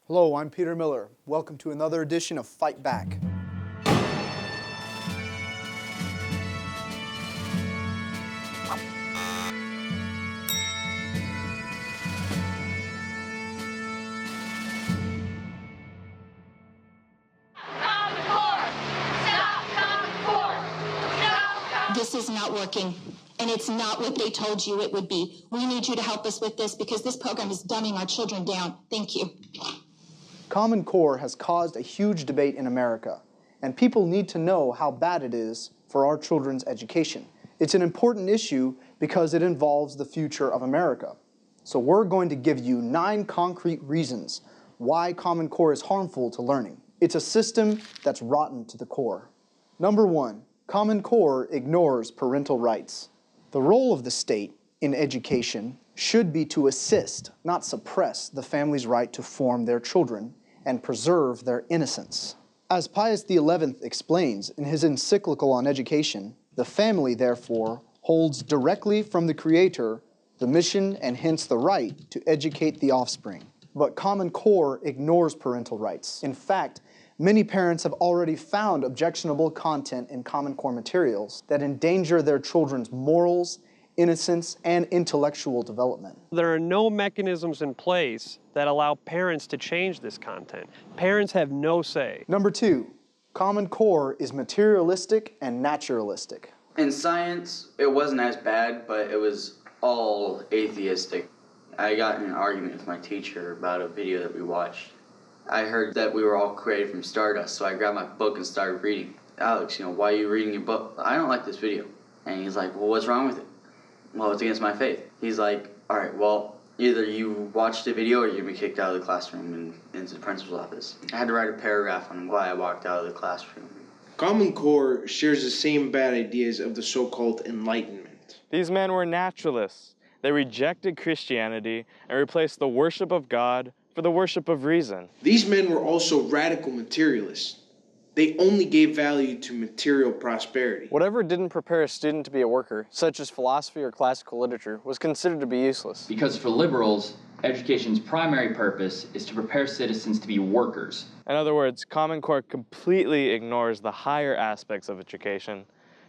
Hello, I'm Peter Miller. Welcome to another edition of Fight Back. This is not working, and it's not what they told you it would be. We need you to help us with this because this program is dumbing our children down. Thank you. Common Core has caused a huge debate in America, and people need to know how bad it is for our children's education. It's an important issue because it involves the future of America. So we're going to give you 9 concrete reasons why Common Core is harmful to learning. It's a system that's rotten to the core. Number 1, Common Core ignores parental rights. The role of the state in education should be to assist, not suppress, the family's right to form their children and preserve their innocence. As Pius XI explains in his encyclical on education, the family, therefore, holds directly from the Creator the mission and hence the right to educate the offspring. But Common Core ignores parental rights. In fact, many parents have already found objectionable content in Common Core materials that endanger their children's morals, innocence, and intellectual development. There are no mechanisms in place that allow parents to change this content. Parents have no say. Number 2, Common Core is materialistic and naturalistic. In science, it wasn't as bad, but it was all atheistic. I got in an argument with my teacher about a video that we watched. I heard that we were all created from stardust, so I grabbed my book and started reading. Alex, why are you reading your book? I don't like this video. And he's like, well, what's wrong with it? Well, it's against my faith. He's like, all right, well, either you watch the video or you're going to be kicked out of the classroom and into the principal's office. I had to write a paragraph on why I walked out of the classroom. Common Core shares the same bad ideas of the so-called Enlightenment. These men were naturalists. They rejected Christianity and replaced the worship of God for the worship of reason. These men were also radical materialists. They only gave value to material prosperity. Whatever didn't prepare a student to be a worker, such as philosophy or classical literature, was considered to be useless. Because for liberals, education's primary purpose is to prepare citizens to be workers. In other words, Common Core completely ignores the higher aspects of education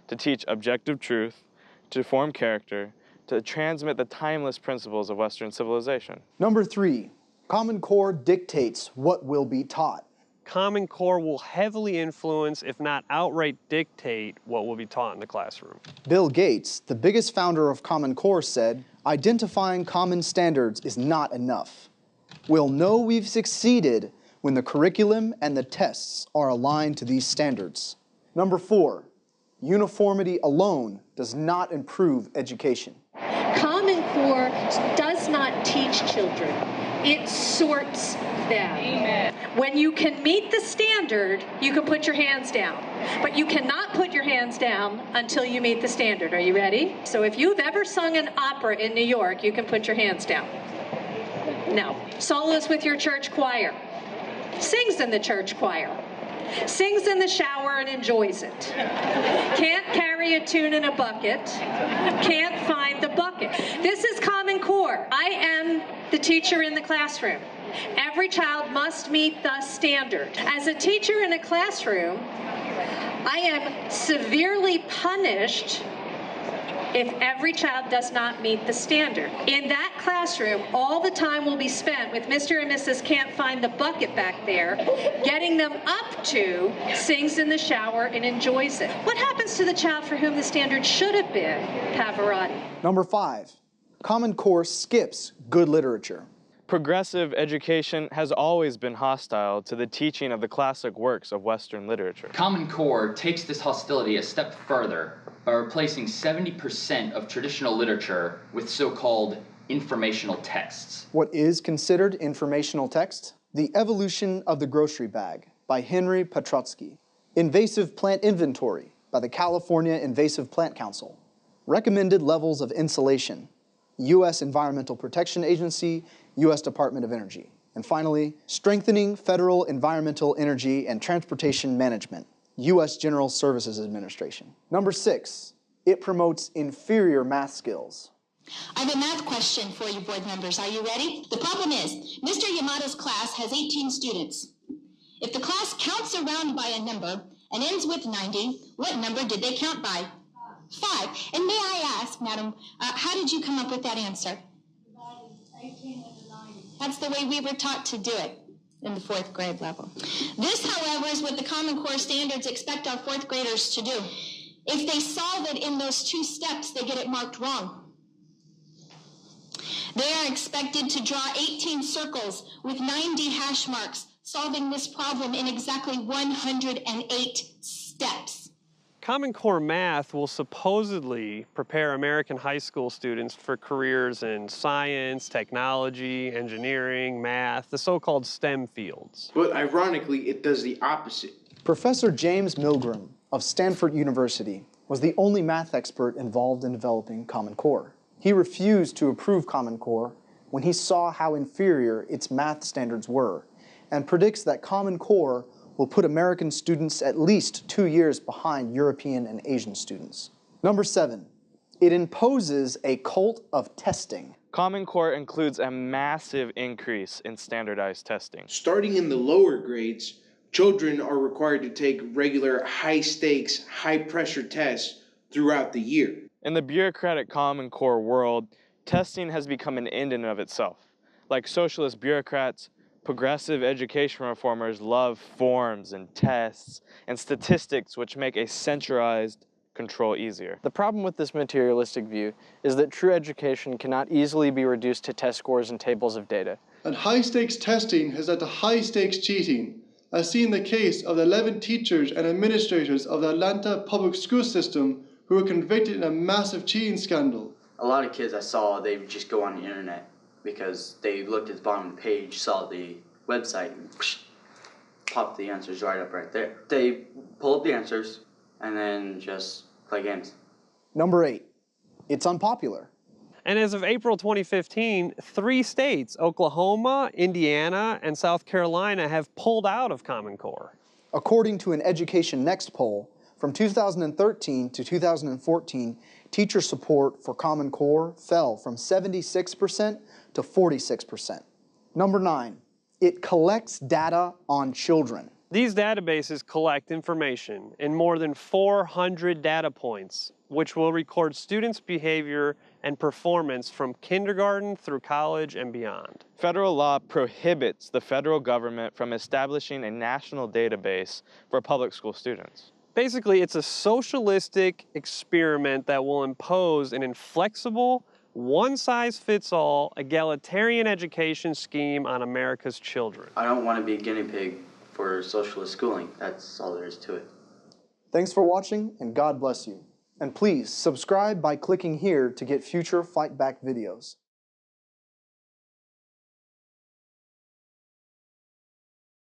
to teach objective truth, to form character, to transmit the timeless principles of Western civilization. Number 3, Common Core dictates what will be taught. Common Core will heavily influence, if not outright dictate, what will be taught in the classroom. Bill Gates, the biggest founder of Common Core, said, identifying common standards is not enough. We'll know we've succeeded when the curriculum and the tests are aligned to these standards. Number 4, uniformity alone does not improve education. Common Core does not teach children. It sorts them. Amen. When you can meet the standard, you can put your hands down. But you cannot put your hands down until you meet the standard. Are you ready? So if you've ever sung an opera in New York, you can put your hands down. No. Soloist with your church choir. Sings in the church choir. Sings in the shower and enjoys it. Can't carry a tune in a bucket. Can't find the bucket. This is Common Core. I am the teacher in the classroom. Every child must meet the standard. As a teacher in a classroom, I am severely punished if every child does not meet the standard. In that classroom, all the time will be spent with Mr. and Mrs. Can't Find the Bucket back there, getting them up to sings in the shower and enjoys it. What happens to the child for whom the standard should have been Pavarotti? Number 5, Common Core skips good literature. Progressive education has always been hostile to the teaching of the classic works of Western literature. Common Core takes this hostility a step further by replacing 70% of traditional literature with so-called informational texts. What is considered informational text? The Evolution of the Grocery Bag by Henry Petrotsky. Invasive Plant Inventory by the California Invasive Plant Council. Recommended levels of insulation. U.S. Environmental Protection Agency, U.S. Department of Energy. And finally, Strengthening Federal Environmental Energy and Transportation Management, U.S. General Services Administration. Number 6, it promotes inferior math skills. I have a math question for you, board members. Are you ready? The problem is, Mr. Yamato's class has 18 students. If the class counts around by a number and ends with 90, what number did they count by? 5. And may I ask, madam, how did you come up with that answer? 18 into 90. That's the way we were taught to do it in the 4th grade level. This, however, is what the Common Core standards expect our 4th graders to do. If they solve it in those 2 steps, they get it marked wrong. They are expected to draw 18 circles with 90 hash marks, solving this problem in exactly 108 steps. Common Core math will supposedly prepare American high school students for careers in science, technology, engineering, math, the so-called STEM fields. But ironically, it does the opposite. Professor James Milgram of Stanford University was the only math expert involved in developing Common Core. He refused to approve Common Core when he saw how inferior its math standards were, and predicts that Common Core will put American students at least 2 years behind European and Asian students. Number 7, it imposes a cult of testing. Common Core includes a massive increase in standardized testing. Starting in the lower grades, children are required to take regular high-stakes, high-pressure tests throughout the year. In the bureaucratic Common Core world, testing has become an end in and of itself. Like socialist bureaucrats, progressive education reformers love forms and tests and statistics which make a centralized control easier. The problem with this materialistic view is that true education cannot easily be reduced to test scores and tables of data. And high-stakes testing has led to high-stakes cheating, as seen in the case of the 11 teachers and administrators of the Atlanta public school system who were convicted in a massive cheating scandal. A lot of kids I saw, they would just go on the internet because they looked at the bottom of the page, saw the website, and popped the answers right up right there. They pull up the answers and then just play games. Number 8, it's unpopular. And as of April 2015, 3 states, Oklahoma, Indiana, and South Carolina, have pulled out of Common Core. According to an Education Next poll, from 2013 to 2014, teacher support for Common Core fell from 76% to 46%. Number 9, it collects data on children. These databases collect information in more than 400 data points, which will record students' behavior and performance from kindergarten through college and beyond. Federal law prohibits the federal government from establishing a national database for public school students. Basically, it's a socialistic experiment that will impose an inflexible, one-size-fits-all, egalitarian education scheme on America's children. I don't want to be a guinea pig for socialist schooling. That's all there is to it. Thanks for watching, and God bless you. And please subscribe by clicking here to get future Fight Back videos.